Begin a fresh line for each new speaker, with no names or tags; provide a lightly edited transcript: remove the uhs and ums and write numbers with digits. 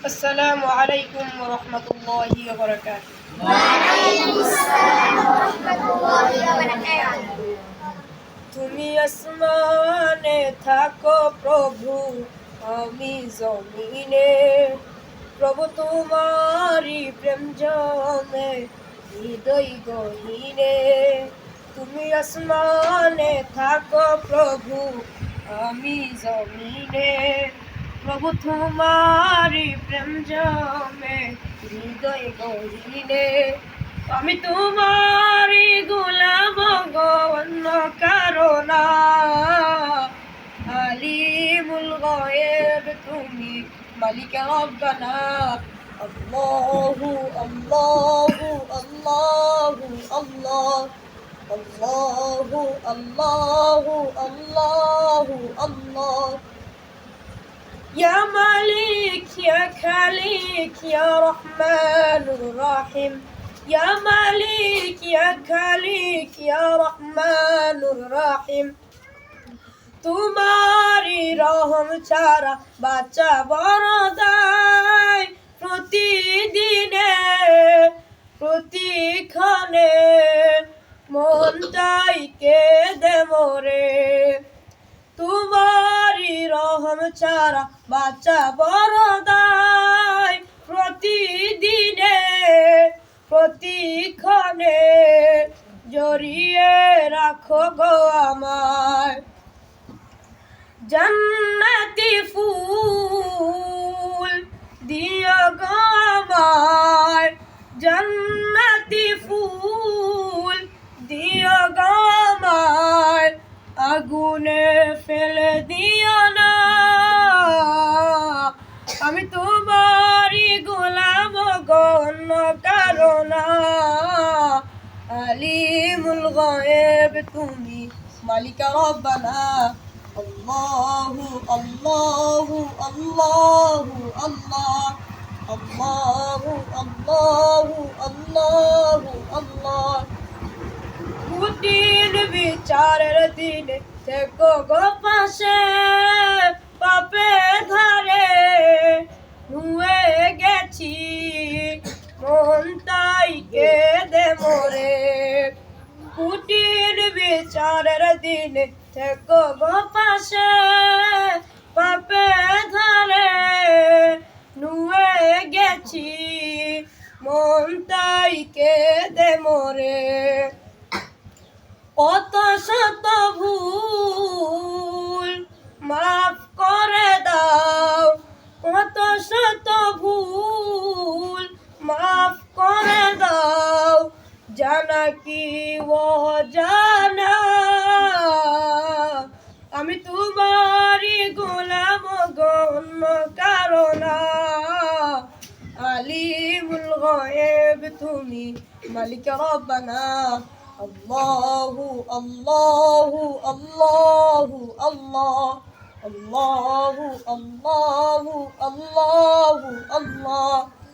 আসসালামু আলাইকুম ওয়া রাহমাতুল্লাহি ওয়া বারাকাতুহু। তুমি আসমানে থাকো প্রভু, আমি জমিনে। প্রভু তোমারি প্রেম জমে হৃদয় গহীনে। তুমি আসমানে থাকো প্রভু, আমি জমিনে। প্রভু তোমারি প্রেম জমে হৃদয় গহীনে। আমি তোমারি গোলাম গো, অন্য কারো না। আলিমুল গায়ব তুমি, মালিক রব্বানা। আল্লাহু আল্লাহু আল্লাহু আল্লাহ, আল্লাহু আল্লাহু আল্লাহু আল্লাহ। يا مالك يا خالق يا رحمن الرحيم، يا مالك يا خالق يا رحمن الرحيم। তোমারি রহম ছাড়া বাঁচা বড় দায়। প্রতিদিনে প্রতিক্ষণে মনটাই কেঁদে মরে। তোমারি রহম ছাড়া বাঁচা বড় দায়। প্রতিদিনে প্রতিক্ষণে জড়িয়ে রাখো গো আমায়। জান্নাতি ফুল দিও গো আমায়, জান্নাতি ফুল দিও গো আমায়। আগুনে ফেলে দিও না, আমি তোমারি গোলাম গো, অন্য কারো না। আলিমুল গায়ব তুমি, মালিক রব্বানা। আল্লাহু আল্লাহু আল্লাহু আল্লাহ, আল্লাহু আল্লাহু আল্লাহু আল্লাহ। কঠিন বিচারের দিনে থেকো গো পাশে। পাপে ধারে নুয়ে গেছি, মন তাই কেঁদে মরে। কঠিন বিচারের দিনে থেকো গো পাশে। পাপে ধারে নুয়ে গেছি, মন তাই কেঁদে মরে। কত শত ভুল মাফ করে দাও, কত শত ভুল মাফ করে দাও। জানা কি ও জানা, আমি তোমারি গোলাম গো, অন্য কারো না। আলিমুল গায়ব তুমি, মালিক রব্বানা। আল্লাহু আল্লাহু আল্লাহু আল্লাহ, আল্লাহু আল্লাহু আল্লাহু আল্লাহ।